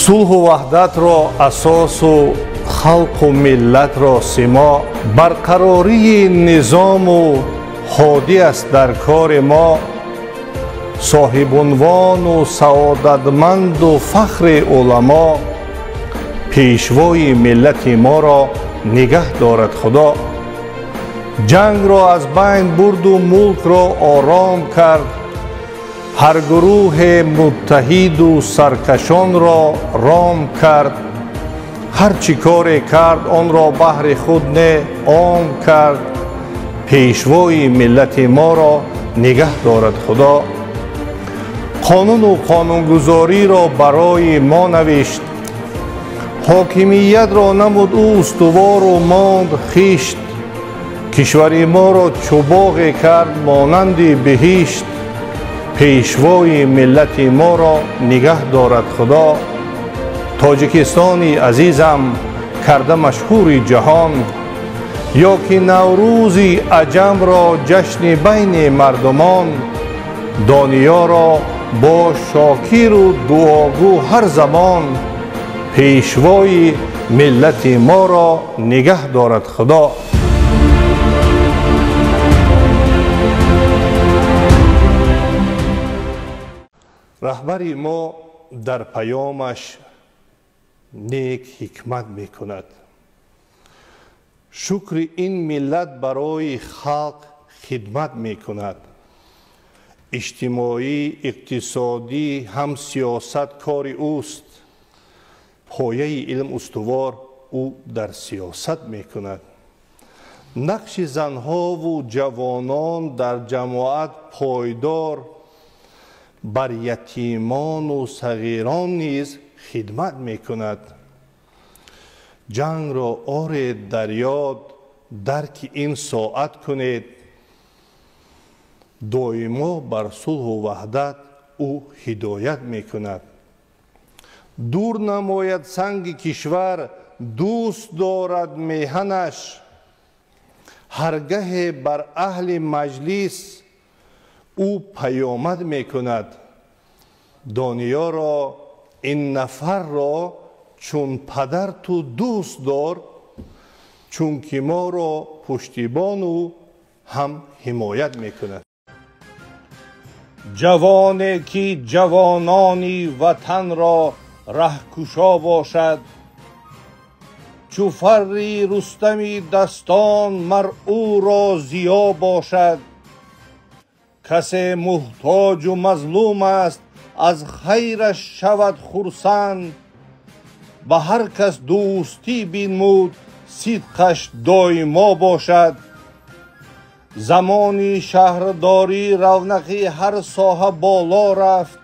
сулҳу ваҳдатро асосу халқу миллатро симо, барқарории низому ҳодӣ аст дар кори мо. соҳибунвону саодатманду фахри уламо, пешвои миллати моро нигаҳ дорад худо. ҷангро аз байн бурду мулкро ором кард, ҳар гурӯҳе муттаҳиду саркашонро ром кард. ҳар чӣ коре кард онро баҳри худ не он кард, пешвои миллати моро нигаҳ дорад худо. қонуну қонунгузориро барои мо навишт, ҳокимиятро намуд ӯ устувору монд хишт. кишвари моро чӯбоғе кард монанди биҳишт, пешвои миллати моро нигаҳ дорад худо. тоҷикистони азизам карда машҳури ҷаҳон, ё ки наврӯзи аҷамро ҷашни байни мардумон. дониёро бо шокиру дуогӯ ҳар замон, пешвои миллати моро нигаҳ дорад худо. раҳбари мо дар паёмаш нек ҳикмат мекунад. шукри ин миллат барои халқ хидмат мекунад. иҷтимоӣ, иқтисодӣ, ҳам сиёсат кори ӯст. пояи илм устувор ӯ дар сиёсат мекунад. нақши занҳову ҷавонон дар ҷамоат пойдор, бар ятимону сағирон низ хидмат мекунад. ҷангро оред дар ёд, дарки ин соат кунед. доимо бар сулҳу ваҳдат ӯ ҳидоят мекунад. дур намояд санги кишвар, дӯст дорад меҳанаш. ҳаргаҳе бар аҳли маҷлис ӯ паёмад мекунад. дониёро ин нафарро чун падар ту дӯст дор, чунки моро пуштибону ҳам ҳимоят мекунад. ҷавоне ки ҷавонони ватанро раҳкушо бошад, чу фарри рустами дастон мар ӯро зиё бошад. касе муҳтоҷу мазлум аст, аз хайраш шавад хурсанд. ба ҳар кас дӯстӣ бинмуд, сидқаш доимо бошад. замони шаҳрдорӣ равнақи ҳар соҳа боло рафт.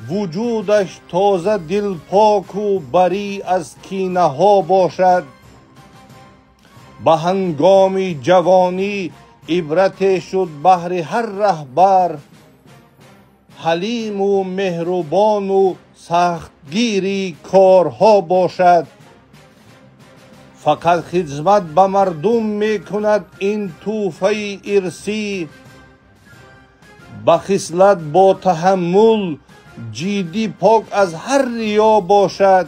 вуҷудаш тоза дилпоку барӣ аз кинаҳо бошад. ба ҳангоми ҷавонӣ ибрате шуд баҳри ҳар раҳбар. ҳалиму меҳрубону сахтгири корҳо бошад. фақат хизмат ба мардум мекунад ин тӯҳфаи ирсӣ. ба хислат бо таҳаммул, ҷиддӣ пок аз ҳар риё бошад.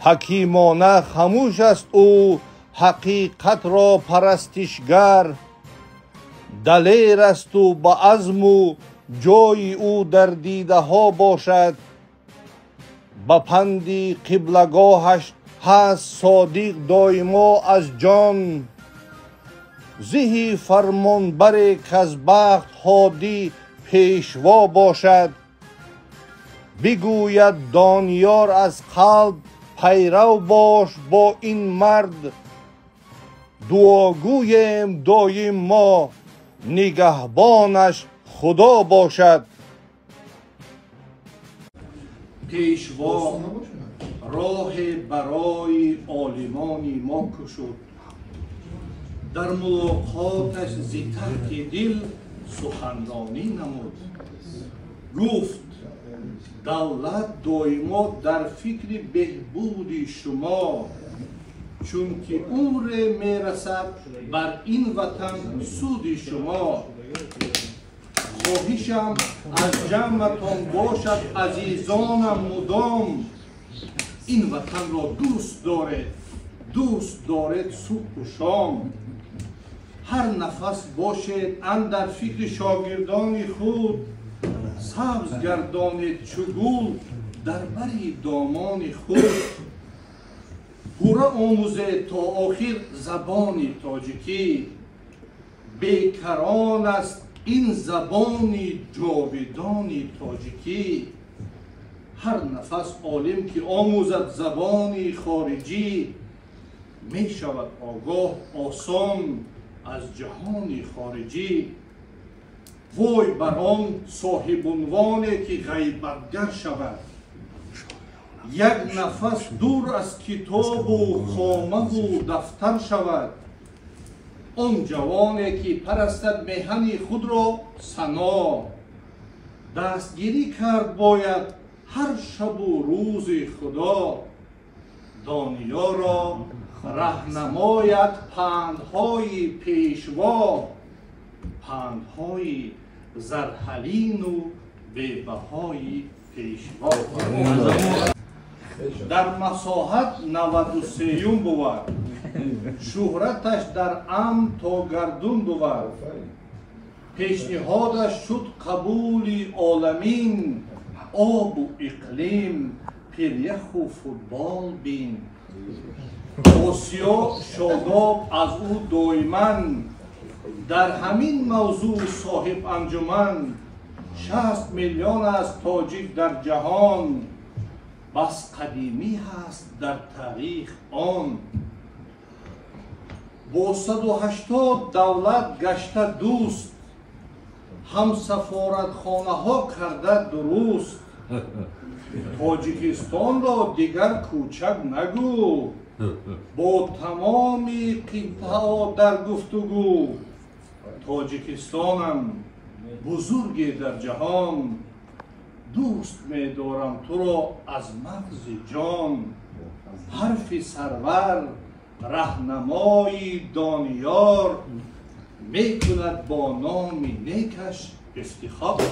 ҳакимона хамӯш аст ӯ, ҳақиқатро парастишгар. далер асту ба азму, ҷои ӯ дар дидаҳо бошад. ба панди қиблагоҳаш ҳаст содиқ доимо аз ҷон. зиҳи фармонбаре каз бахт ҳодӣ пешво бошад. бигӯяд дониёр аз қалб, пайрав бош бо ин мард. дуогӯем доим мо, нигаҳбонаш худо бошад. пешво роҳе барои олимони мо кушод. дар мулоқоташ зи тарки дил суханронӣ намуд. гуфт давлат доимо дар фикри беҳбуди шумо, чунки умре мерасад бар ин ватан суди шумо. خواهشم از جمعتان باشد عزیزانم مدام. این وطن را دوست دارد صبح و شام. هر نفس باشد اندر فکر شاگردان خود، سبز گردانید چو گل در بر دامان خود. پورا آموزید تا آخر زبان تاجیکی، بیکران است این زبان جاودان تاجیکی. هر نفس عالم که آموزد زبان خارجی، می شود آگاه آسان از جهان خارجی. وای بر آن صاحب عنوانی که غیبتگر شود، یک نفس دور از کتاب و خامه و دفتر شود. آن جوانی که پرستد میهن خود را ثنا، دستگیری کرد باید هر شب و روز خدا. دانیا را رهنماید پندهای پیشوا، پندهای زرحلین و بهبهای پیشوا. در مساحت 93 بود، شهرتش در امن تا گردون بود. پیشنهادش شد قبول عالمین، آب و اقلیم پیریخ و فوتبال بین. آسیا شاداب از او دایمن، در همین موضوع صاحب انجمن. 60 میلیون از تاجیک در جهان، بس قدیمی هست در تاریخ آن. با 180 دولت گشته دوست، هم سفارتخانه ها کرده درست. تاجیکستان را دیگر کوچک نگو، با تمام قطعه در گفتگو. تاجیکستانم بزرگی در جهان، دوست می دارم تو را از مغز جان. حرف سرور رهنمای دانیار، می کند با نام نیکش افتخار.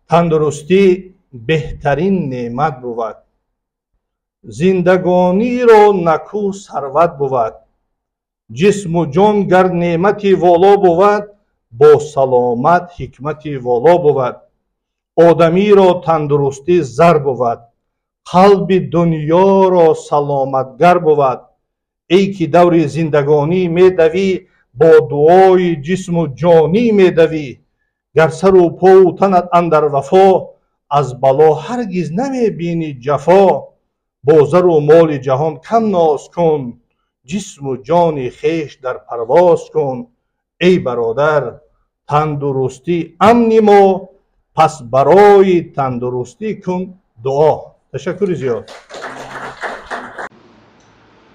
تندرستی بهترین نعمت بود، زندگانی را نکو ثروت بود. جسم و جان گر نعمتی والا بود، با سلامت حکمتی والا بود. آدمی را تندرستی زر بود، قلب دنیا را سلامتگر بود. ای که دور زندگانی می دوی، با دعای جسم و جانی می دوی. گر سر و پا و تنت اندر وفا، از بلا هرگز نمی بینی جفا. با زر و مال جهان کم ناز کن، جسم و جان خویش در پرواز کن. ای برادر تندرستی امن ما، پس برای تندرستی کن دعا. تشکر زیاد.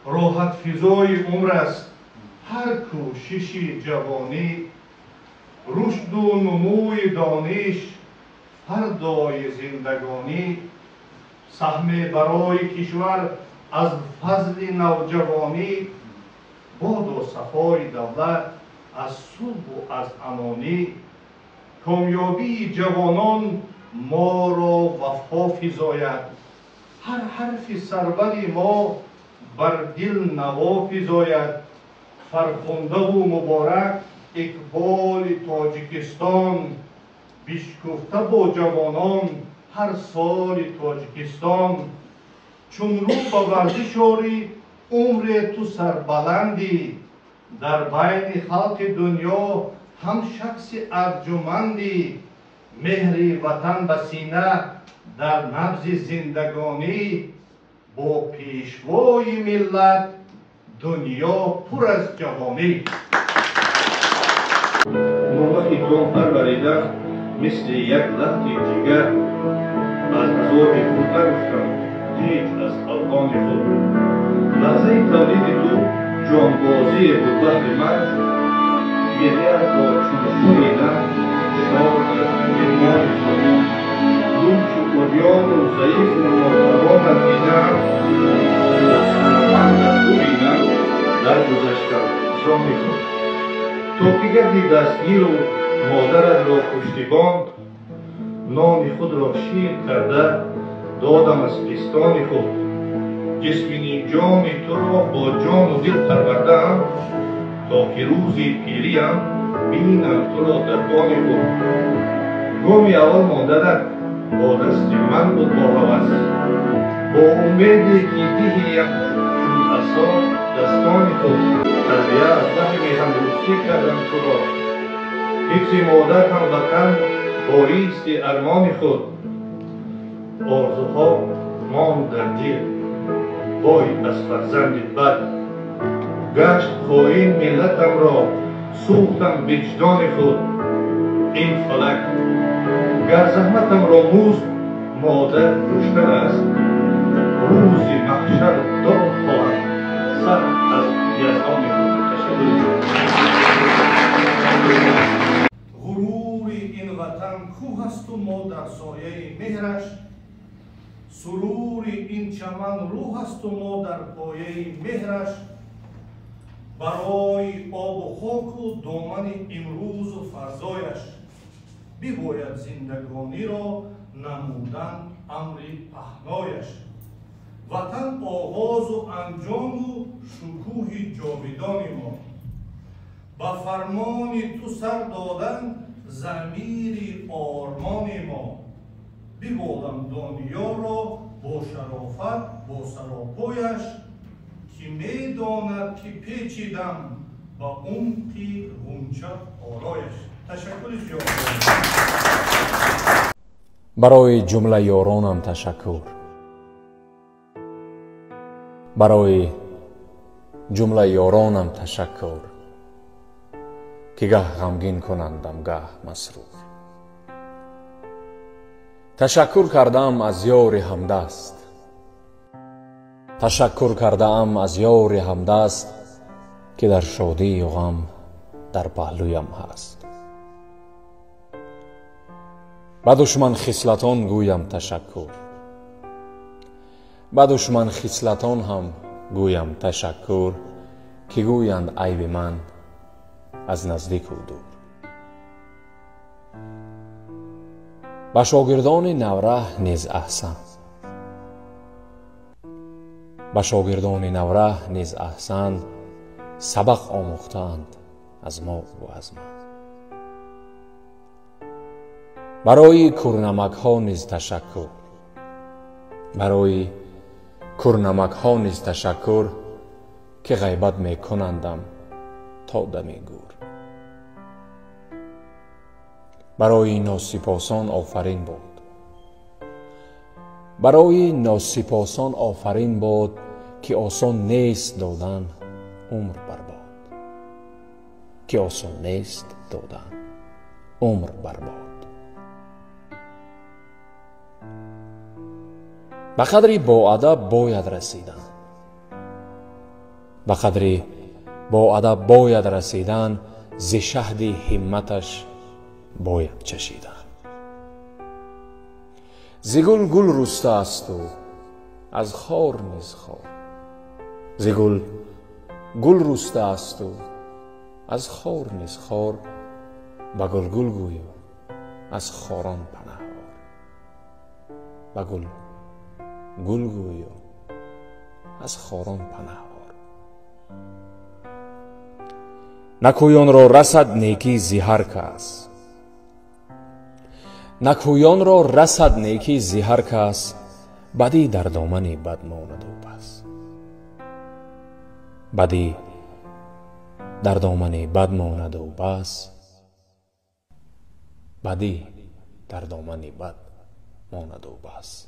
راحت فضای عمر است هر کوشش جوانی، رشد و نموی دانش فردای زندگانی. سهم برای کشور از فضل نوجوانی، باد و صفای دولت از صلح و از امانی. کامیابی جوانان ما را وفا فزاید، هر حرف سروری ما بر دل نوا فزاید. فرخنده و مبارک اقبال تاجیکستان، بشکفته با جوانان هر سال تاجیکستان. چون رو به ورزش آری عمر تو سربلندی، در بین خلق دنیا هم شخص ارجمندی. مهر وطن به سینه در نبض زندگانی، با پیشوای ملت دنیا پر از جوانی. نوبت جان پروریده مثل یک لخت جگر، از عذاب خود نگفتم هیچ از خلقان خود. لحظه تولید تو جانبازی بود بهر من، گریه را چون شوریدن شاد از ایمان خود. روم چو اوریان و ضعیف و ناتوانت دیدم، سلامت تو بینم در گذشتم جان خود. تو که گردی دستگیر و مادر پشتیبان نان خود را شیر کرده دادم از پستان خود. جسمینی جان تو را با جان و دل پروردم تا که روزی پیریم بینم تو را در بان خود. گامی اول مادرت با دست من بود با هوس، با امیدی که دیهیم چون عصا دستان خود. تربیه از رحم همدوستی کردم تو را، حفظ مادر هم وطن باریست ارمان خود. آرزوها ماند در دل وای از فرزند بد، گشت خائن ملتم را سوختم وجدان خود. این فلک گر زحمتم را مزد مادر کشتن است، روز محشر داد خواهد سر از یزدان خود. غرور این وطن کوه است و ما در سایه مهرش، سرور این چمن روح است و ما در پایه مهرش. برای آب و خاک و دامن امروز و فردایش، بباید زندگانی را نمودن امر پهنایش. وطن آغاز و انجام و شکوه جاودان ما، با فرمان تو سر دادن ضمیر آرمان ما. ببالم دنیا را با شرافت با سراپایش، که می داند که پیچیدم با عمق غنچه آرایش. تشکر زیاد. برای جمله یارانم تشکر، برای جمله یارانم تشکر که گه غمگین کنندم گه مسرور. تشکر کردم از یار همدست، تشکر کردم از یار همدست که در شادی و غم در پهلویم هست. به دشمن خصلتان گویم تشکر، به دشمن خصلتان هم گویم تشکر که گویند عیب من از نزدیک و دور. به شاگردان نوره نیز احسن، به شاگردان نوره نیز احسن سبق آموختند از ما و از من. برای کرنمک ها نیز تشکر، برای کرنمک ها نیز تشکر که غیبت می کنندم تا دم گور. برای ناسپاسان آفرین باد، برای ناسپاسان آفرین باد که آسان نیست دادن عمر برباد، که آسان نیست دادن عمر برباد. به قدری با ادب باید رسیدن، به قدری با ادب باید رسیدن، ز شهد همتش باید چشیدن. ز گل گل رسته است و از خار نیز خار، ز گل گل رسته است و از خار نیز خار. به گل گل گوی از خاران پناه آر، به گل گل گوی از خاران پناه آر. نکویان را رسد نیکی ز هر کس، نکویان را رسد نیکی ز هر کس، بدی در دامن بد ماند و بس، بدی در دامن بد ماند و بس، بدی در دامن بد ماند و بس.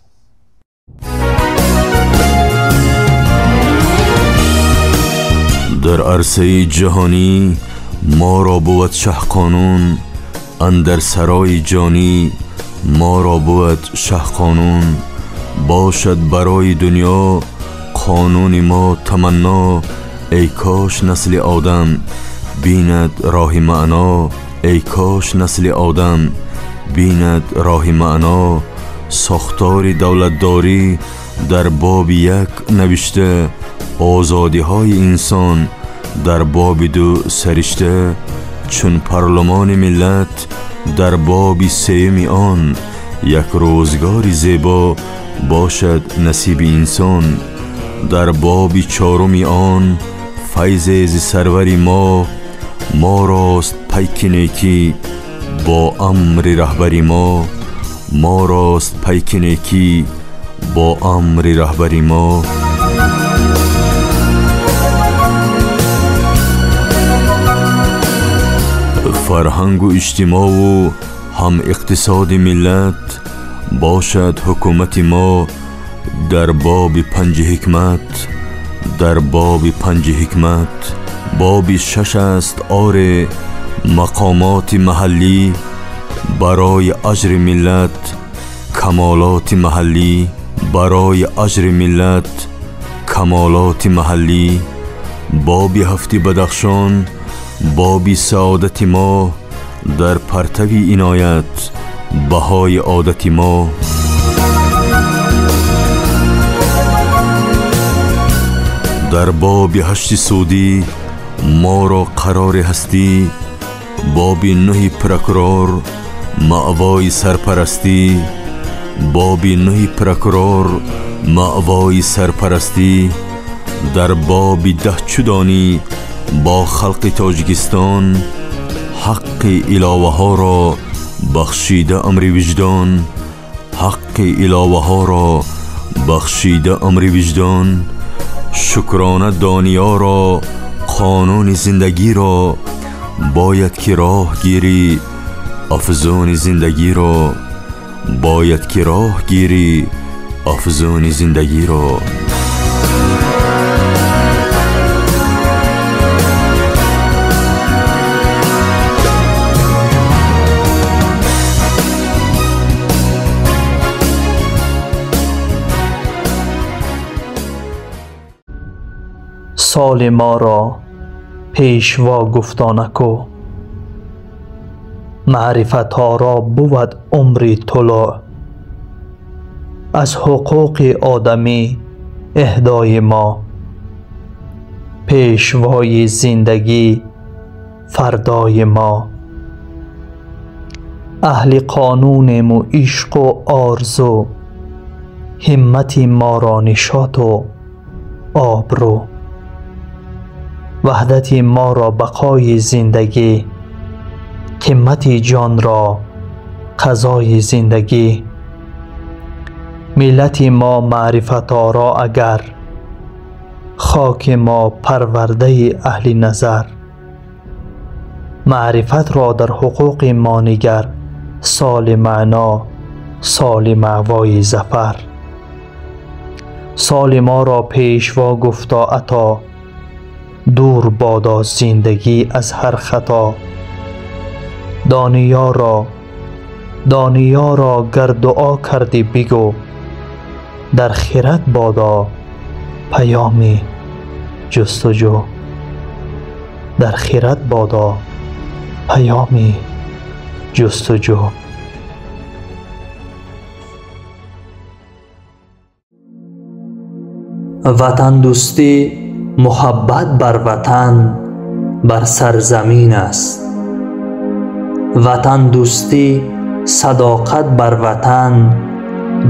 در عرصه جهانی ما را بود شه قانون، اندر سرای جانی ما را بود شه قانون. باشد برای دنیا قانون ما تمنا، ای کاش نسل آدم بیند راه معنا، ای کاش نسل آدم بیند راه معنا. ساختار دولتداری در باب یک نوشته، آزادی های انسان در باب دو سرشته. چون پارلمان ملت در باب سیمی آن یک روزگار زیبا باشد نصیب انسان. در باب چهارم آن فیض ز سرور ما راست پیک نیکی با امر رهبری ما راست پیک نیکی با امر رهبری ما. فرهنگ و اجتماع و هم اقتصاد ملت باشد حکومت ما. در باب 5 حکمت باب 6 است آر مقامات محلی برای اجر ملت کمالات محلی باب 7 بدخشان باب سعادت ما در پرتوی عنایت بهای عادت ما. در باب 8 سودی ما را قرار هستی. باب 9 پرکرار مأوای سرپرستی در باب 10 چودانی با خلق تاجیکستان حق الهه ها را بخشیده امر وجدان شکرانه دانیا را قانون زندگی را باید که راه گیری افزون زندگی را سال ما را پیشوا گفتانکو معرفت ها را بود عمری طلوع. از حقوق آدمی اهدای ما پیشوای زندگی فردای ما. اهل قانونیم و عشق و آرزو همت ما را نشاط و آبرو. وحدت ما را بقای زندگی قیمت جان را قضای زندگی. ملت ما معرفت آرا اگر خاک ما پرورده اهل نظر. معرفت را در حقوق ما نگر سال معنا سال معوای ظفر. سال ما را پیشوا گفتا عطا دور بادا زندگی از هر خطا. دانیا را گر دعا کردی بگو در خیرت بادا پیامی جستجو. وطن دوستی محبت بر وطن بر سرزمین است. وطن دوستی صداقت بر وطن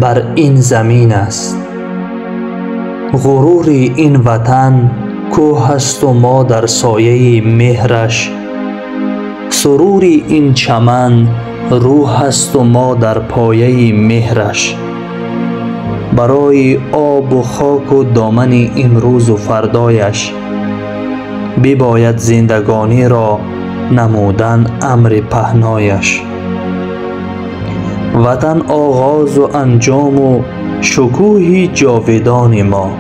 بر این زمین است. غرور این وطن کوه است و ما در سایه مهرش. سرور این چمن روح است و ما در پایه مهرش. برای آب و خاک و دامن امروز و فردایش بباید زندگانی را نمودن امر پهنایش. وطن آغاز و انجام و شکوه جاودان ما.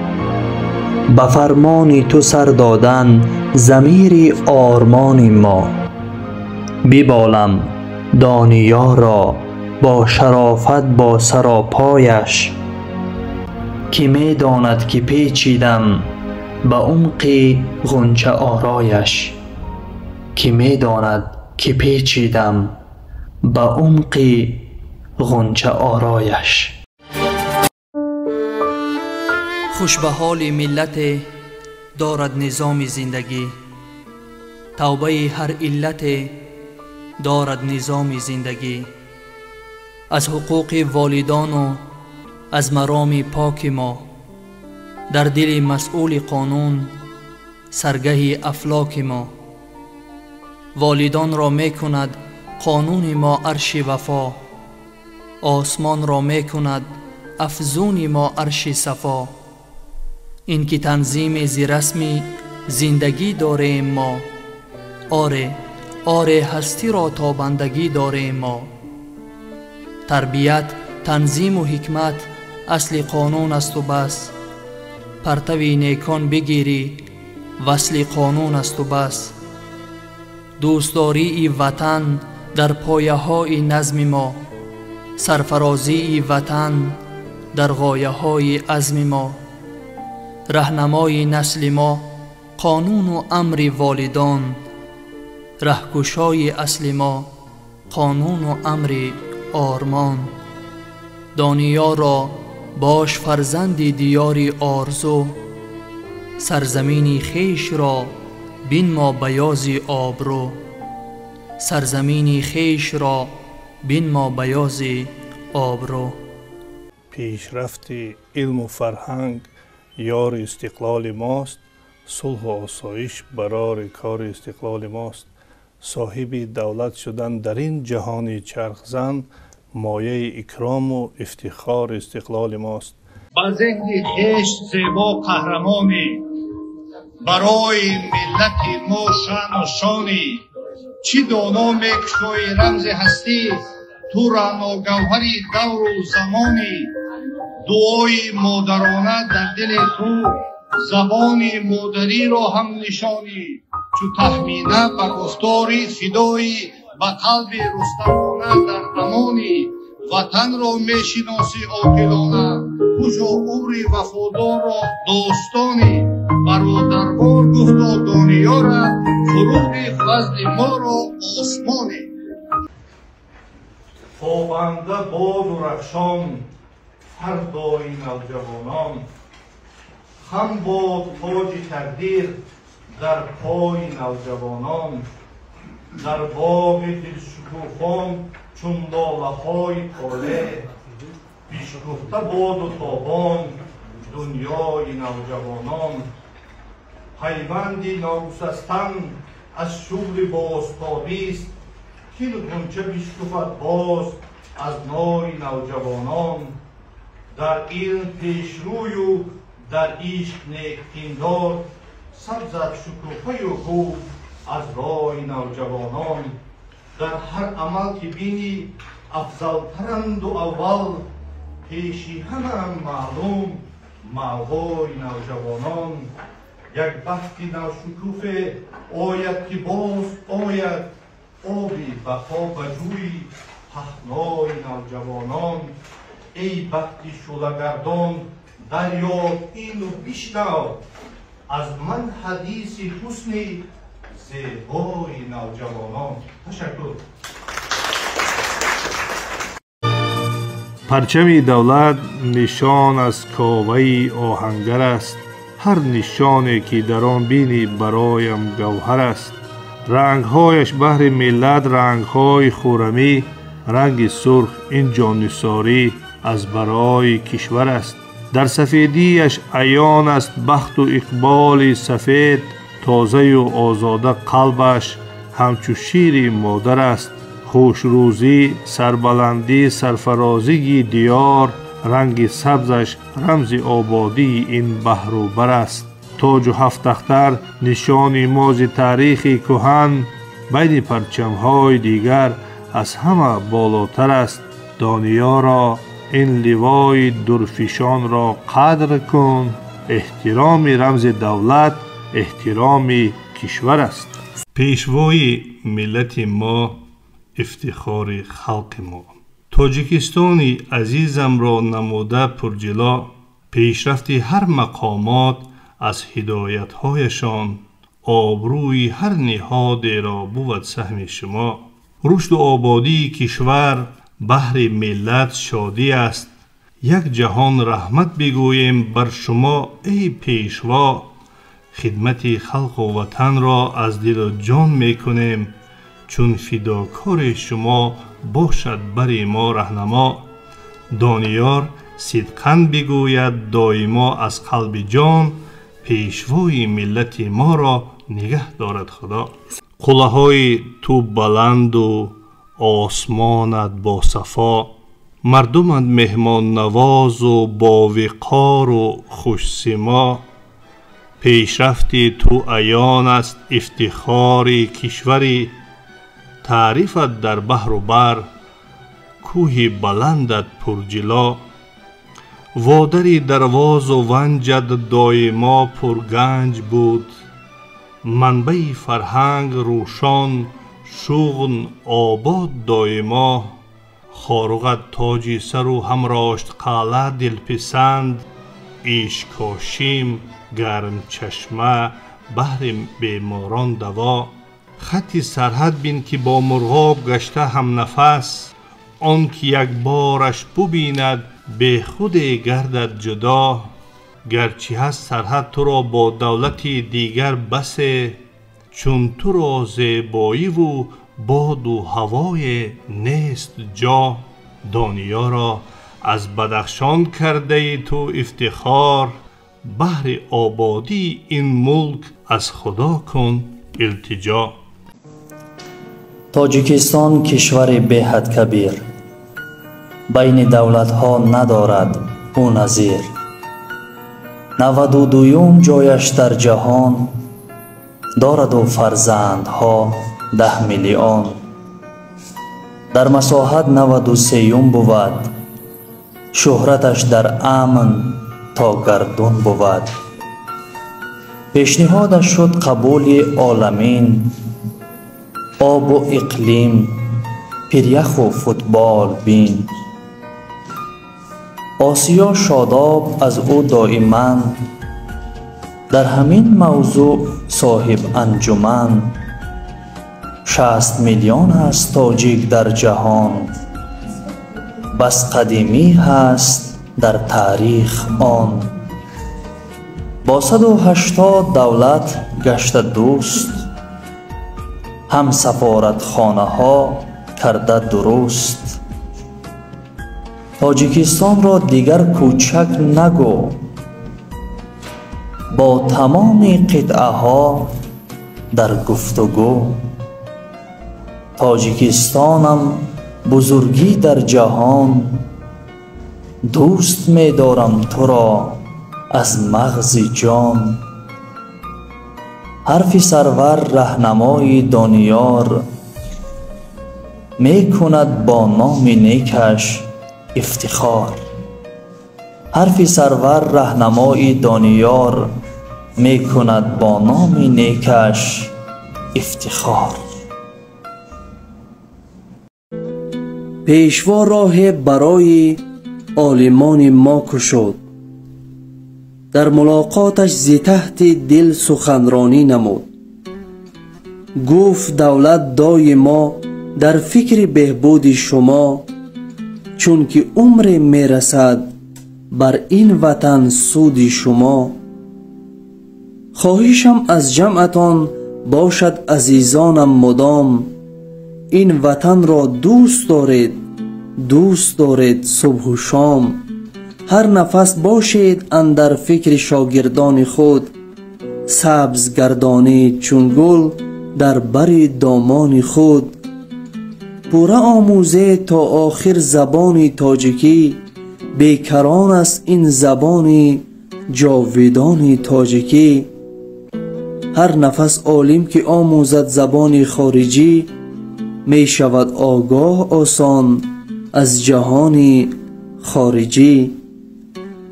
به فرمان تو سر دادن ضمیر آرمان ما. ببالم دانیا را با شرافت با سراپایش که می داند که پیچیدم به عمق غنچه آرایش. خوش به حال ملت دارد نظام زندگی. توبه هر علت دارد نظام زندگی. از حقوق والدان و از مرام پاک ما، در دل مسئول قانون سرگه افلاک ما. والدان را می کند قانون ما عرش وفا، آسمان را می کند افزون ما عرش صفا. این که تنظیم زی رسمی زندگی داریم ما، آره آره هستی را تابندگی داریم ما. تربیت، تنظیم و حکمت اصل قانون است و بس، پرتوی نیکان بگیری وصل قانون است و بس. دوستداری وطن در پایه های نظم ما، سرفرازی وطن در غایه های عزم ما. رهنمای نسل ما قانون و امر والدان، رهگشای اصل ما قانون و امر آرمان. دانیار را باش فرزند دیاری آرزو، سرزمینی خیش را بین ما بیازی آبرو. سرزمینی خیش را بین ما بیازی آبرو. پیشرفت علم و فرهنگ یار استقلال ماست، صلح و آسایش برای کار استقلال ماست. صاحب دولت شدن در این جهان چرخزن مایه اکرام و افتخار استقلال ماست. با ذهن خویش زیبا قهرمانی، برای ملت ما شان و شانی. چی دانا میکشای رمز هستی، تو رعنا گوهری دور و زمانی. دعای مادرانه در دل تو، زبان مادری را هم نشانی. چو تهمینه به گفتاری فدایی، به قلب رستمانه در امانی. وطن را میشناسی عاقلانه، کجا عمر وفادار را دوستانی. برادروار گفتا دانیارت، فروغ فضل ما را آسمانی. تابنده باد و رخشان فردای نوجوانان، خم باد تاج تقدیر در پای نوجوانان. در باغ دلشکوفان چون لاله‌های طالع، پیشکفته باد و تابان دنیای نوجوانان. پیوندی ناگسستن از شغل بازتابی است، کین غنچه بشکفد باز از نای نوجوانان. در علم پیشروی و در عشق نیکپندار، سبزد شکوفه و خوب از رای نوجوانان. در هر عمل که بینی افضلترند و اول، پیشی همه هم معلوم مأوای نوجوانان. یک بخت نوشکوفه آید که باز آید، آبی بقا به جوی پهنای نوجوانان. ای بخت شوله‌گردان دریاب اینو بشنو، از من حدیث حسن زیبای نوجوانان. تشکر. پرچم دولت نشان از کاوه آهنگر است، هر نشانی که در آن بینی برایم گوهر است. رنگهایش بهر ملت رنگهای خرمی، رنگ سرخ این جانثاری از برای کشور است. در سفیدیش عیان است بخت و اقبال سفید، تازه و آزاده قلبش همچو شیر مادر است. خوشروزی، سربلندی، سرفرازی دیار، رنگ سبزش رمز آبادی این بحر و بر است. تاج و هفت اختر نشان ماز تاریخ کهن، بین پرچم‌های دیگر از همه بالاتر است. دانیارا این لوای درفشان را قدر کن، احترام رمز دولت احترام کشور است. پیشوای ملت ما افتخار خلق ما. تاجیکستانی عزیزم را نموده پرجلا، پیشرفت هر مقامات از هدایت‌هایشان، آبروی هر نهادی را بود سهم شما. رشد و آبادی کشور بهر ملت شادی است، یک جهان رحمت بگوییم بر شما ای پیشوا. خدمت خلق و وطن را از دل و جان میکنیم، چون فداکار شما باشد بر ما رهنما. دانیار صدقاً بگوید دایما از قلب جان، پیشوای ملت ما را نگه دارد خدا. قله‌های تو بلند و آسمانت با صفا، مردمت مهمان نواز و با وقار و خوش سما. پیشرفتی تو عیان است افتخار کشوری، تعریفت در بحر و بر کوه بلندت پرجلا. وادری درواز و ونجت دایما پرگنج بود، منبع فرهنگ روشان شغل آباد دایما. خارقت تاج سر و همراشت قلعه دلپسند، ایشکاشیم گرم چشمه بهر بیماران دوا. خط سرحد بین که با مرغاب گشته هم نفس، آن که یک بارش ببیند به خود گردد جدا. گرچه هست سرحد تو را با دولت دیگر بسه، چون تو را زیبایی و باد و هوای نیست جا. دانیارا از بدخشان کرده تو افتخار، بهر آبادی این ملک از خدا کن التجا. تاجیکستان کشور بهد کبیر، بین دولت ها ندارد او نظیر. 92 جایش در جهان، دارد و فرزندها 10 میلیون. در مساحت 93 بود، شهرتش در امن تا گردون بود. پیشنهادش شد قبول عالمین، آب و اقلیم پریخ و فوتبال بین. آسیا شاداب از او دائما، در همین موضوع صاحب انجمن. 60 میلیون است تاجیک در جهان، بس قدیمی هست در تاریخ آن. با 180 دولت گشته دوست، هم سفارت خانه ها کرده درست. تاجیکستان را دیگر کوچک نگو، با تمام قطعه ها در گفتگو. تاجیکستانم بزرگی در جهان، دوست می دارم تو را از مغز جان. حرف سرور رهنمای دانیار، می کند با نام نیکش افتخار. حرف سرور رهنمای دانیار، می کند با نام نیکش افتخار. پیشوا راه برای عالمان ما کشود، در ملاقاتش ز تحت دل سخنرانی نمود. گفت دولت دای ما در فکر بهبود شما، چون که عمر می رسد بر این وطن سود شما. خواهشم از جمعتان باشد عزیزانم مدام، این وطن را دوست دارید صبح و شام. هر نفس باشید اندر فکر شاگردان خود، سبز گردانید چون گل در بر دامان خود. پوره آموزید تا آخر زبان تاجیکی، بیکران است این زبان جاودان تاجیکی. هر نفس عالم که آموزد زبان خارجی، می شود آگاه آسان از جهان خارجی.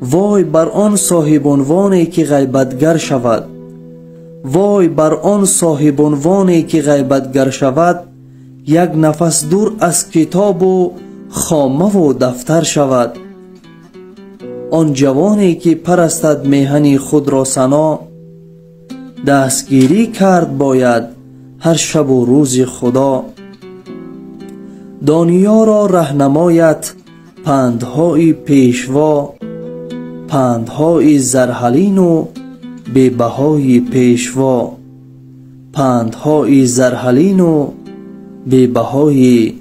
وای بر آن صاحب عنوانی که غیبتگر شود، وای بر آن صاحب عنوانی که غیبتگر شود. یک نفس دور از کتاب و خامه و دفتر شود. آن جوانی که پرستد میهن خود را سنا، دستگیری کرد باید هر شب و روز خدا. دانیار را رهنمایت پندهای پیشوا، پندهای زرحلین و بی‌بهای پیشوا. پندهای زرحلین و بی‌بهای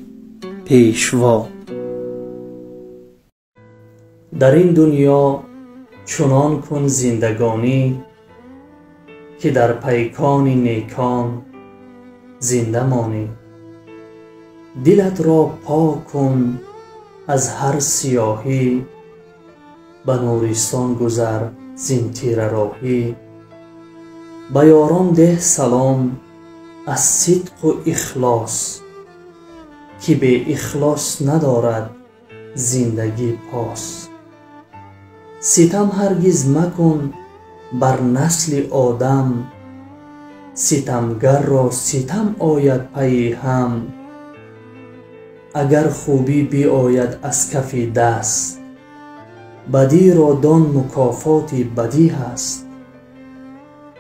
پیشوا. در این دنیا چنان کن زندگانی که در پیکان نیکان زنده مانی. دلت را پاک کن از هر سیاهی، به نورستان گذر زین تیره راهی. به یاران ده سلام از صدق و اخلاص، که به اخلاص ندارد زندگی پاس. ستم هرگز مکن بر نسل آدم، ستمگر را ستم آید پی هم. اگر خوبی بیاید از کف دست، بدی را دان مکافات بدی هست.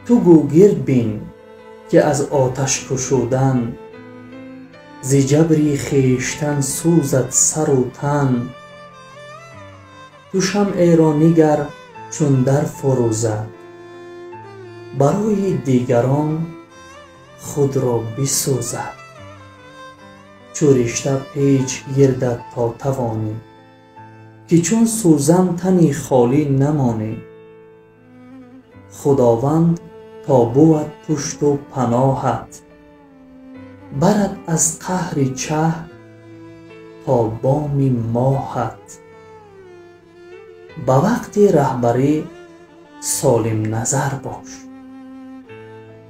تو گوگرد بین که از آتش کشودن، ز جبری خویشتن سوزد سر و تن. تو شمع را نگر چون در فروزد، برای دیگران خود را بسوزد. چو رشته پیچ گردد تا توانی، که چون سوزن تنی خالی نمانی. خداوند تا بود پشت و پناهت، برد از قهر چه تا بام ماهت. به وقت رهبری سالم نظر باش،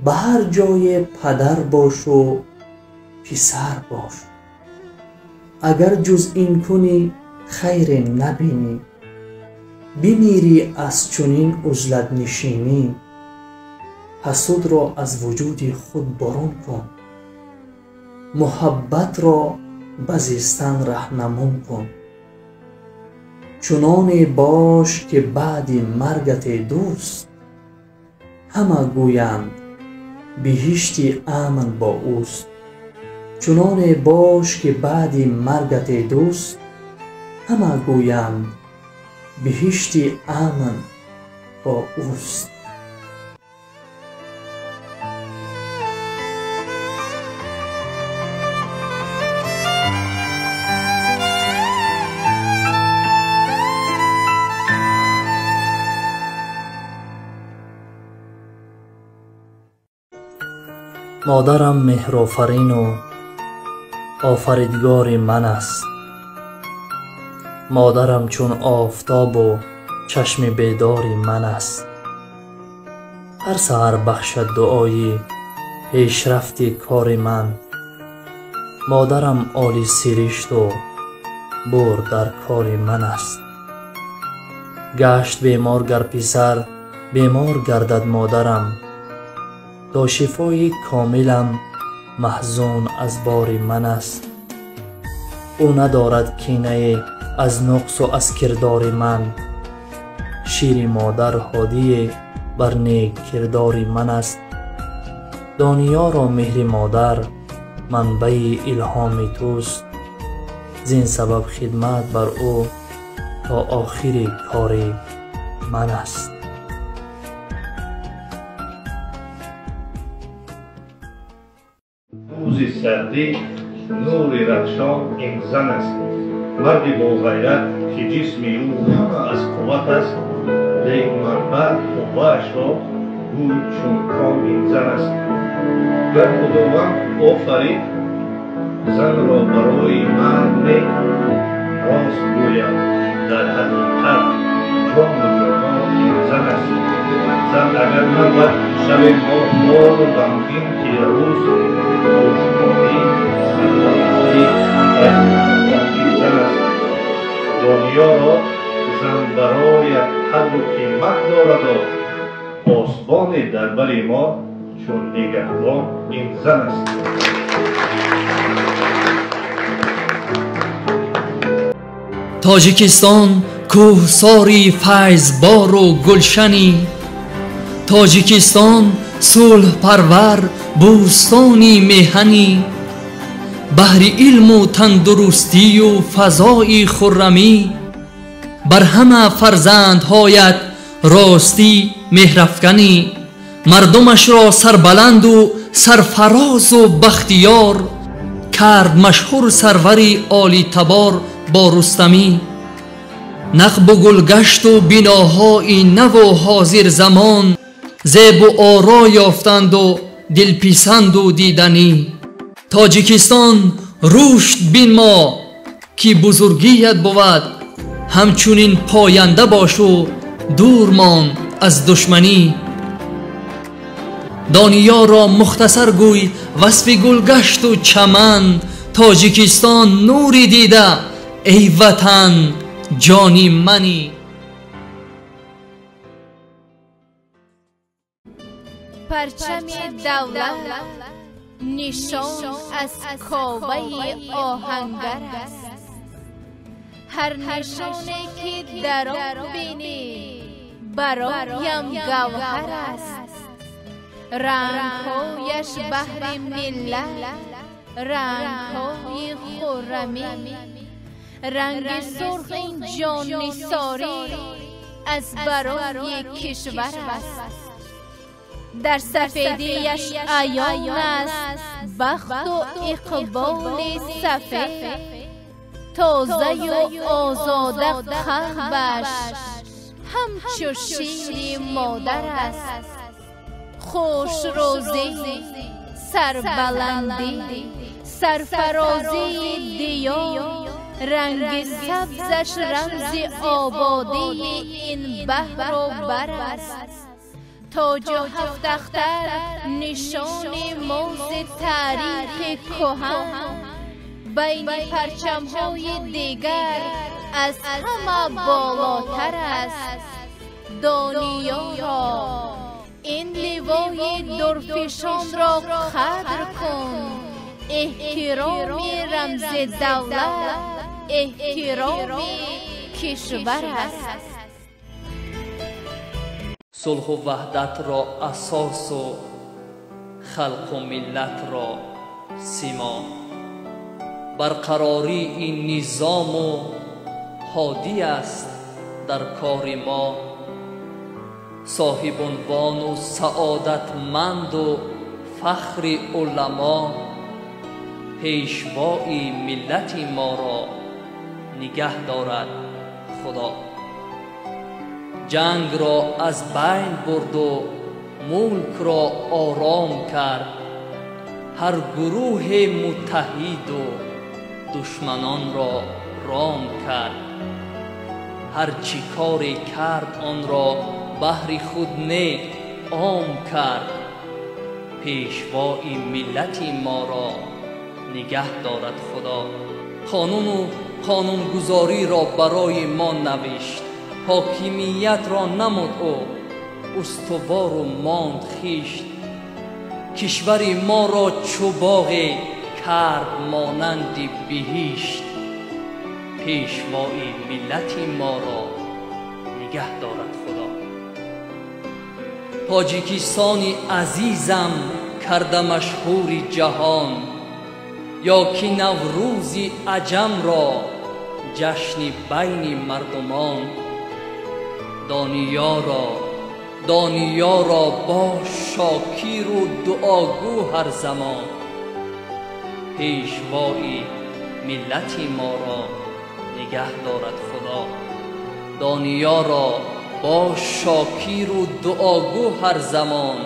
به هر جای پدر باش و پسر باش. اگر جز این کنی خیر نبینی، بمیری از چنین عزلت نشینی. حسود را از وجود خود برون کن، محبت را به زیستن رهنمون کن. چنان باش که بعد مرگت دوست، همه گویند بهشتی امن با اوست. چنان باش که بعد مرگت دوست، همه گویند بهشتی امن با اوست. مادرم مهرآفرین و آفریدگار من است. مادرم چون آفتاب و چشم بیدار من است. هر سحر بخشد دعای پیشرفت کار من. مادرم عالی سرشت و بر در کار من است. گشت بیمار گر پسر، بیمار گردد مادرم. تا شفای کاملم محزون از بار من است. او ندارد کینه از نقص و از کردار من. شیر مادر هادی بر نیک کردار من است. دانیا را مهر مادر منبع الهام توست. زین سبب خدمت بر او تا آخر کار من است. روز سردی نور رخشان این زن است. مردی با غیرت که جسم او از قوت است، لیک منبع قوه‌اش را گوی چون کام این زن است. گر خداوند آفرید زن را برای مرد نیک، راست گوید در حقیقت جان و جانان این زن است. زن اگر نبود شب ماه و غمگین که روز روشنایی سرمایه‌های این زن است. دنیا را زن برای قدر و قیمت دارد و پاسبان در بر ما چون نگهبان این زن است. تاجیکستان کوهساری فیضبار و گلشنی. تاجیکستان صلح پرور بوستانی میهنی. بحر علم و تندرستی و فضای خرمی. بر همه فرزندهایت راستی مهرافکنی. مردمش را سربلند و سرفراز و بختیار، کرد مشهور سروری عالی تبار با رستمی. نقب و گلگشت و بناهای نو و حاضر زمان، زیب و آرا یافتند و دلپسند و دیدنی. تاجیکستان رشد بین ما که بزرگیت بود، همچنین پاینده باش و دور مان از دشمنی. دانیا را مختصر گوی وصف گلگشت و چمن، تاجیکستان نوری دیده ای وطن جانی منی. پرچم دولت نشان از کعبه آهنگر است. هر نشانی که در آن بینی برایم گوهر است. رنگ‌هایش بهر ملت، رنگ‌های خرمی، رنگ سرخ این جان نثاری از برای کشور است. در سفیدیش عیان است بخت و اقبال سفید، تازه و آزاده قلبش همچو شیر مادر است. خوش روزی، سربلندی، سرفرازی دیار، رنگ سبزش رمز آبادی این بحر و بر است. تاج و هفت اختر نشان موز تاریخ کهن، بین پرچم‌های دیگر از همه بالاتر است. دانیارا این لیوای درفشان را قدر کن، احترام رمز دولت، احترام کشور است. صلح و وحدت را اساس و خلق و ملت را سیما، برقراری این نظام و هادی است در کار ما. صاحب عنوان و سعادتمند و فخر علما، پیشوای ملت ما را نگه دارد خدا. جنگ را از بین برد و ملک را آرام کرد، هر گروه متحد و دشمنان را رام کرد. هر چی کاری کرد آن را بهر خود نیک عام کرد. پیشوای ملت ما را نگه دارد خدا. قانون و قانونگذاری را برای ما نوشت، حاکمیت را نمود او استوار و ماند خیشت. کشور ما را چو باغی کرد مانند بهشت. پیشوای ملت ما را نگه دارد خدا. تاجیکستان عزیزم کرده مشهور جهان، یا که نوروز عجم را جشن بین مردمان. دانیارا باش شاکر و دعاگو هر زمان. پیشوای ملت ما را نگه دارد خدا. دانیارا باش شاکر و دعاگو هر زمان.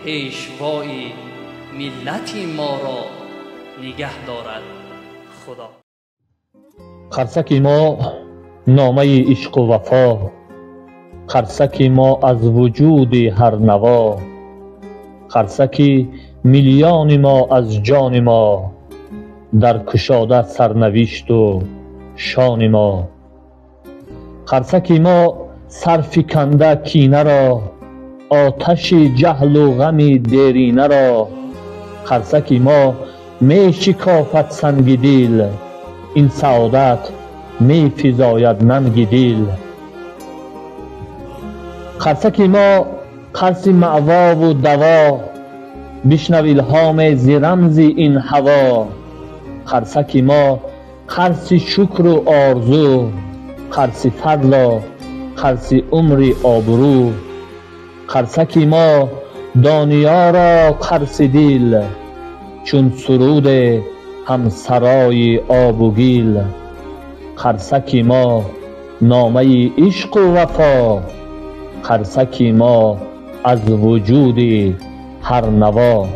پیشوای ملت ما را نگه دارد خدا. قرصک ما نامه عشق و وفا، قرصک ما از وجود هر نوا، قرصک میلیون ما از جان ما، در کشاده سرنوشت و شان ما. قرصک ما سرفکنده کینه را، آتش جهل و غم دیرینه را. قرصک ما می شکافد سنگ دل، این سعادت می فزاید ننگ دل. قرصک ما قرص معوا و دوا، بشنو الهام ز رمز این هوا. قرصک ما قرص شکر و آرزو، قرص فضل و قرص عمر آبرو. قرصک ما دانیارا قرص دل، چون سرود همسرای آب و گیل. خرسکی ما نامه عشق و وفا، خرسکی ما از وجود هر نوا.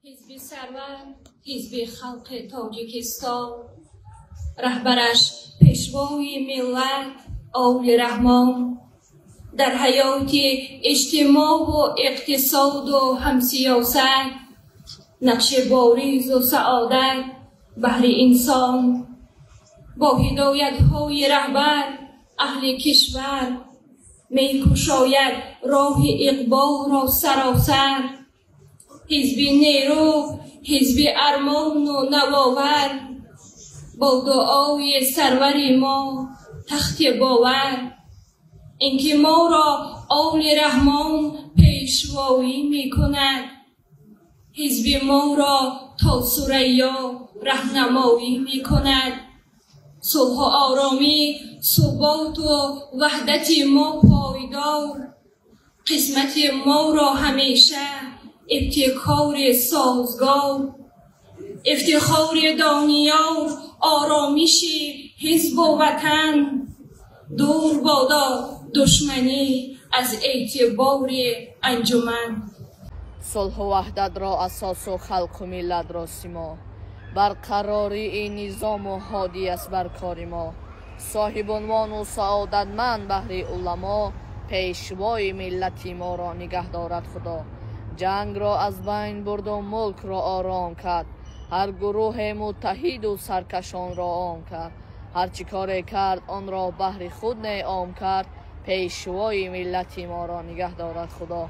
حزب سرور، حزب خلق تاجیکستان، رهبرش پیشوای ملت آل رحمان، در حیات اجتماع و اقتصاد و همسیاست نقش باریز و سعادت بهر انسان. با هدایت های رهبر اهل کشور می کشاید راه اقبال را سراسر. حزب نیرو، حزب ارمان و نواور، با دعای سرور ما تخت باور. اینکه ما را آل رحمان پیشوایی می کند، حزب ما را تا ثریا رهنمایی می کند. صلح و آرامی، ثبات و وحدت ما پایدار، قسمت ما را همیشه ابتکار سازگار. افتخار دانیار آرامش حزب و وطن، دور بادا دشمنی از اعتبار انجمن. صلح و وحدت را اساس و خلق و ملت را سیما، برقراری این نظام و هادی است بر کار ما. صاحب عنوان و سعادتمند بهر علما، پیشوای ملت ما را نگه دارد خدا. جنگ را از بین برد و ملک را آرام کرد، هر گروه متحد و سرکشان را عام کرد. هر چی کار کرد آن را بهر خود نیام کرد، پیشوای ملت ما را نگه دارد خدا.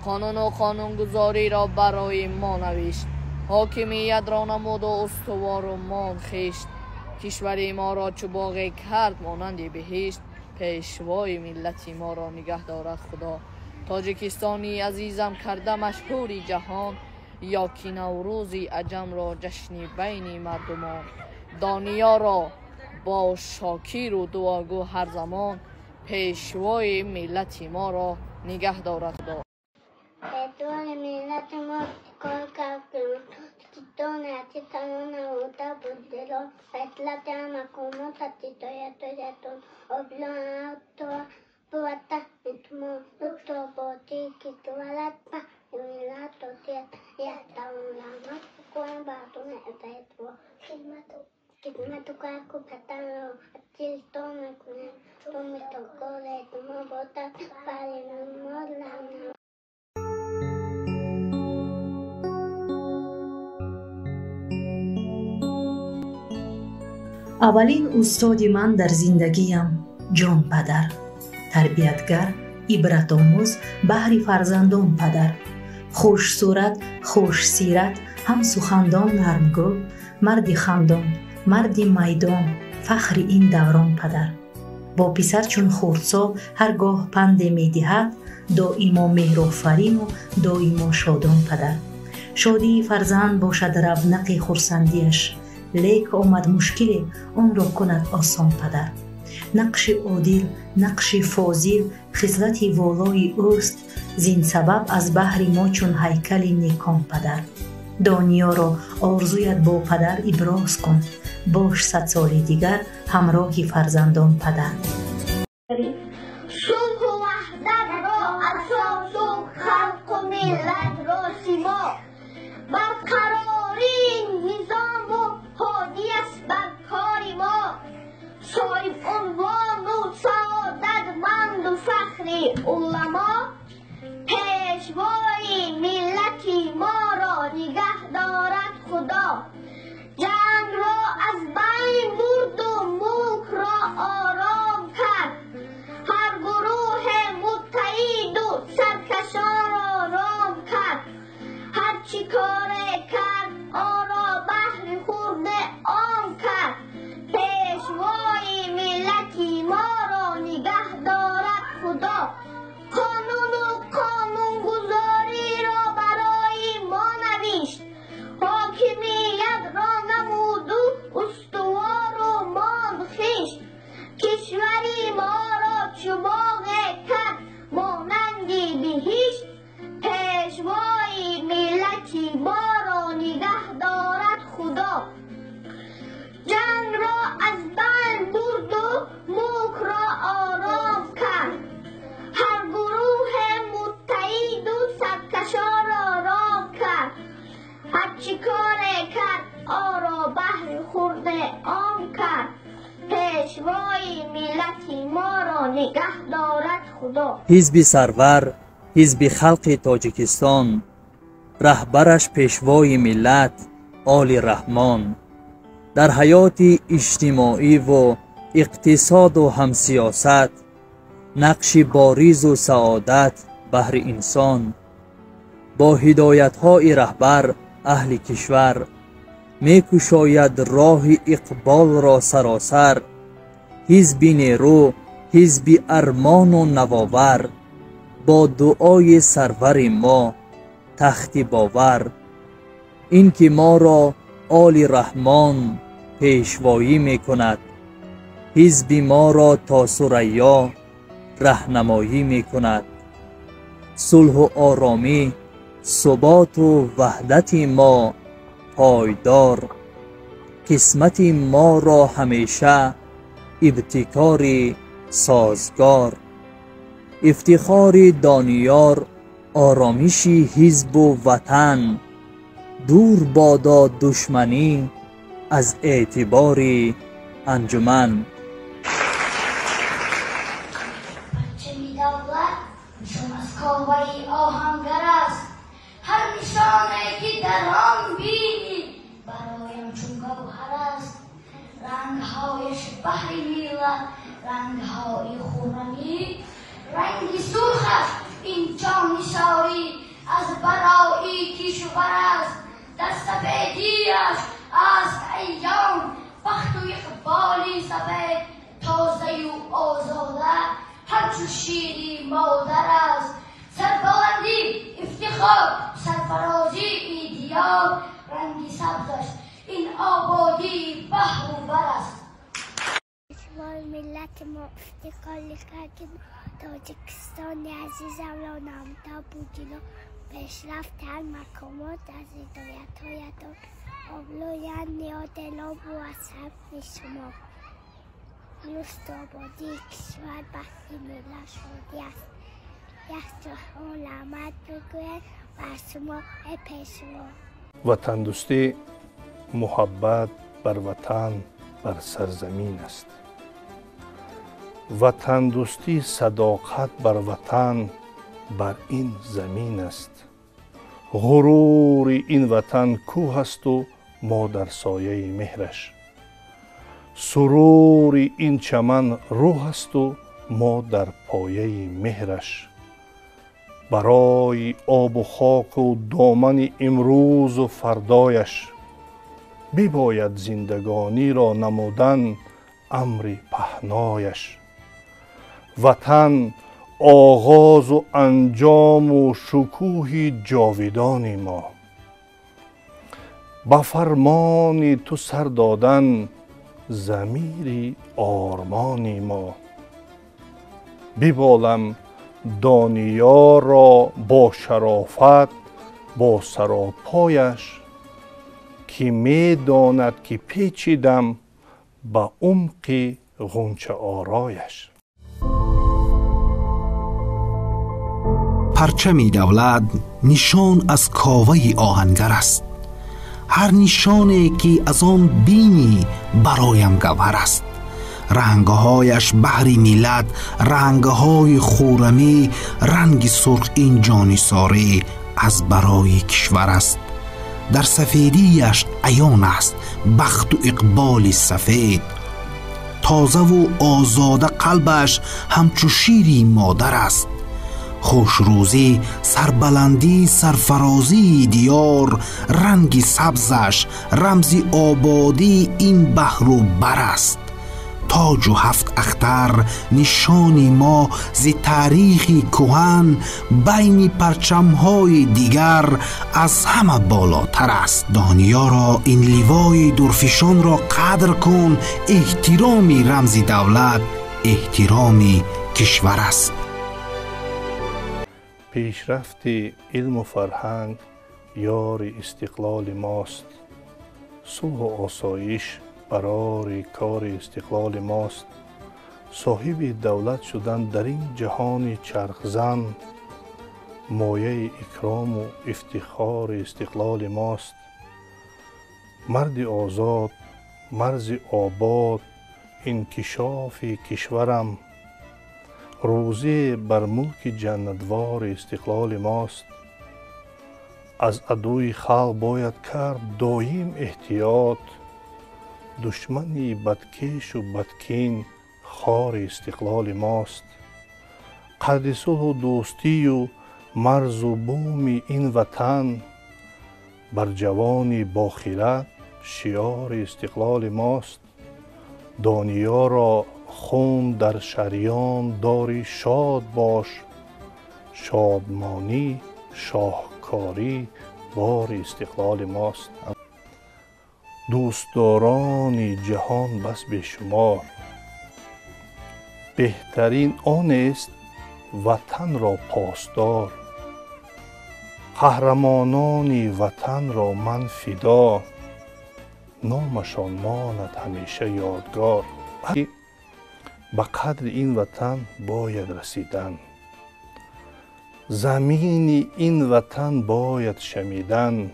قانون و قانونگذاری را برای ما نوشت، حاکمیت را نمود و استوار و مان خشت. کشور ما را چو باغ کرد مانند بهشت، پیشوای ملت ما را نگه دارد خدا. تاجیکستانی عزیزم کرده مشهوری جهان، یا که نوروزی عجم را جشنی بین مردمان. دانیا را با شاکر و دعاگو هر زمان، پیشوای ملت ما را نگه دارد خدا. پیشوای ملت ما کار کردیم، دانتی تمام نوتا بودلو، فیصلت مکومو تیتویتون، ابلان تو بوتا میتمو تو بودی که تو ولد با ملت تو تیت یادم لامت کوان باتون اتایتو خدمتو کار کو پتن رو اتیل تو میکنه تو میتو کوله تو ما بوتا پالی نمود لامت. اولین استاد من در زندگیم جان پدر، تربیتگر، عبرت آموز بهر فرزندان پدر. خوش صورت، خوش سیرت، هم سخندان نرمگو، مرد خندان، مرد میدان، فخر این دوران پدر. با پسر چون خردسال هرگاه پند می دهد، دائما مهرآفرین و دائما شادان پدر. شادی فرزند باشد رونق خرسندیش، لیک آمد مشکل آن را کند آسان پدر. نقش عادل، نقش فاضل، خصلت والای اوست، زین سبب از بهر ما چون هیکل نیکان پدر. دانیا را آرزویت با پدر ابراز کن، باش 100 سال دیگر همراه فرزندان پدر. صلح و وحدت را اساس و خلق و ملت را سیما، برقراری نظام و هادی است بر کار ما. صاحب عنوان و سعادتمند و فخر علما، پیشوای ملت ما را نگه دارد خدا. جنگ را از بین برد و ملک را آرام کرد، هر گروه متحد و سرکشان را رام کرد. هر چی کار کرد آن را بهر خود عام کرد، پیشوای ملت ما را نگه دارد خدا. قانون و قانونگذاری را برای ما نوشت، حاکمیت خورد آن کرد. پیشوای ملت ما را نگه دارد خدا. حزب سرور، حزب خلق تاجیکستان، رهبرش پیشوای ملت آل رحمان، در حیات اجتماعی و اقتصاد و همسیاست نقش باریز و سعادت بهر انسان. با هدایت‌های رهبر اهل کشور می‌کشاید راه اقبال را سراسر. حزب نیرو، حزب ارمان و نوآور، با دعای سرور ما تخت باور. این که ما را آل رحمان پیشوایی می‌کند، حزب ما را تا ثریا راهنمایی می‌کند. صلح و آرامی، ثبات و وحدت ما پایدار، قسمت ما را همیشه ابتکار سازگار. افتخار دانیار، آرامش حزب و وطن، دور بادا دشمنی از اعتبار انجمن. پرچم دولت چون از کاوه آهنگر است، هر نشانه که در آن بینی برایم چون گوهر است. رنگهایش بحر ملت، رنگهای خرمی، رنگ سرخش این جان نثاری از برای کشور است. در سفیدیش است ایام بخت و اقبال سفید، تازه و آزاده همچون شیری مادر است. سربلندی افتخار، سرفرازی ایدیال، رنگی سبزش این آبادی بحر و بر است. پیشوای ملت ما افتخار کرد که تاجیکستان عزیزم را نامتا بودین و پیشرفت هر مقامات از هدایت‌هایتان آبلویان نیاد دلاب و اصحاب شما. درست آبادی کشور بختی ملت شادی است. یک جهان رحمت بگوید بر شما ای پیشوا. وطن دوستی محبت بر وطن بر سرزمین است. وطن دوستی صداقت بر وطن بر این زمین است. غرور این وطن کوه است و ما در سایه مهرش. سرور این چمن روح است و ما در پایه مهرش. برای آب و خاک و دامن امروز و فردایش، بباید زندگانی را نمودن امر پهنایش. وطن آغاز و انجام و شکوه جاودان ما، به فرمان تو سر دادن ضمیر آرمان ما. ببالم دانیار را با شرافت با سراپایش، که می داند که پیچیدم به عمق غنچه آرایش. پرچم دولت نشان از کاوه آهنگر است. هر نشانی که از آن بینی برایم گوهر است. رنگهایش بحر ملت، رنگهای خرمی، رنگ سرخ این جانثاری از برای کشور است. در سفیدیش عیان است بخت و اقبال سفید، تازه و آزاده قلبش همچو شیری مادر است. خوشروزی، سربلندی، سرفرازی دیار، رنگ سبزش رمزی آبادی این بحر و بر است. تاج و هفت اختر نشانی ما ز تاریخی کهن، بین پرچم‌های دیگر از همه بالاتر است. دانیارا این لیوای درفشان را قدر کن، احترامی رمز دولت، احترامی کشور است. پیشرفت علم و فرهنگ یار استقلال ماست. صلح و آسایش برای کار استقلال ماست. صاحب دولت شدن در این جهان چرخزن، مایه اکرام و افتخار استقلال ماست. مرد آزاد مرز آباد انکشاف کشورم، روزه بر ملک جنتوار استقلال ماست. از عدوی خلق باید کرد دایم احتیاط، دشمنی بدکش و بدکین خار استقلال ماست. قدر صلح و دوستی و مرز و بوم این وطن، بر جوانی با خیرت شعار استقلال ماست. دانیا را خون در شریان داری شاد باش، شادمانی شاهکاری بار استقلال ماست. دوستداران جهان بس بیشمار، بهترین آن است وطن را پاسدار. قهرمانان وطن را من فدا، نامشان ماند همیشه یادگار. به قدر این وطن باید رسیدن، زمین این وطن باید شمیدن.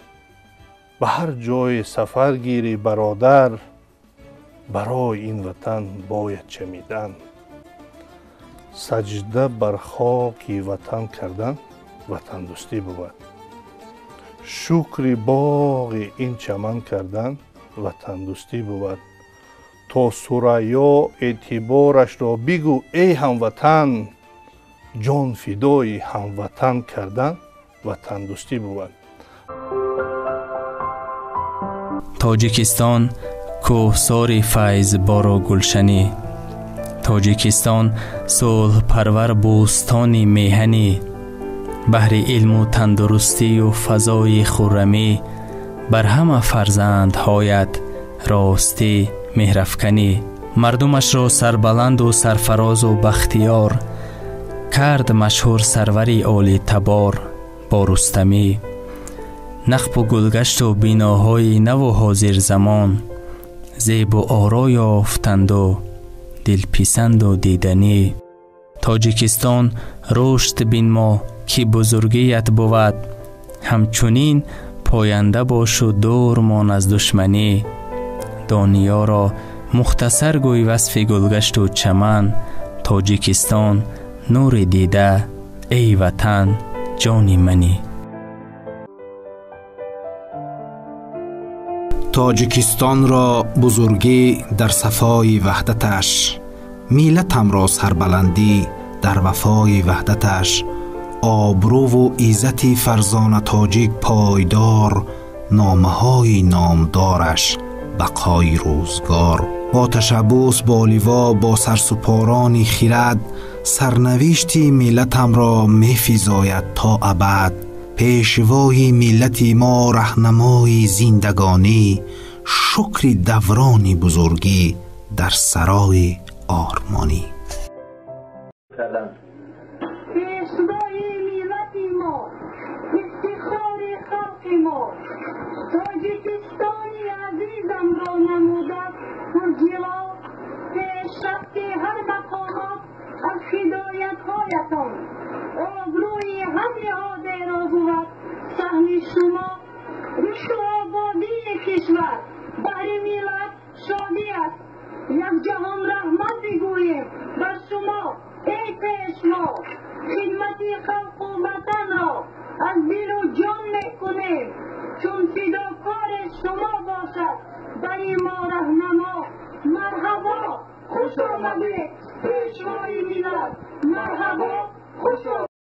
به هر جای سفر گیری برادر، برای این وطن باید چمیدن. سجده بر خاک وطن کردن وطن دوستی بود، شکر باغ این چمن کردن وطن دوستی بود. تا ثریا اعتبارش را بگو ای هموطن، جان فدای هموطن کردن وطن دوستی بود. تاجیکستان کوهسار فیضبار و گلشنی، تاجیکستان صلح پرور بوستان میهنی. بهر علم و تندرستی و فضای خرمی، بر همه فرزندهایت راستی مهرافکنی. مردمش را سربلند و سرفراز و بختیار، کرد مشهور سروری عالی تبار با رستمی. نخب و گلگشت و بیناهای نو و حاضر زمان، زیب و آرا یافتند و دلپسند و دیدنی. تاجیکستان رشد بین ما که بزرگیت بود، همچنین پاینده باش و دور مان از دشمنی. دانیا را مختصر گوی وصف گلگشت و چمن، تاجیکستان نور دیده ای وطن جان منی. تاجیکستان را بزرگی در صفای وحدتش، میلتم را سربلندی در وفای وحدتش. آبرو و عزت فرزان تاجیک پایدار، نامه های نامدارش بقای روزگار. با تشبوس با لیوا با سرسپاران خیرد، سرنوشتی ملتم را می‌فزاید تا ابد. پیشوای ملت ما رهنمای زندگانی، شکر دورانی بزرگی در سرای آرمانی. پیشوای ملت ما، افتخار خلق ما، تاجیکستانی عزیزم را نمودد پرجلو. پیشرفت هر مقامات از هدایت هایتان، آبروی هم نهاده را بود سهم شما. رشد و آبادی کشور بهر ملت شادی است، یک جهان رحمت بگوییم بر شما ای پیشوا. خدمت خلق و وطن را از دل و جان میکنیم، چون فداکار شما باشد بر ما رهنما. مرحبا خوش آمدید پیشوای ملت، مرحبا خوش آمدید.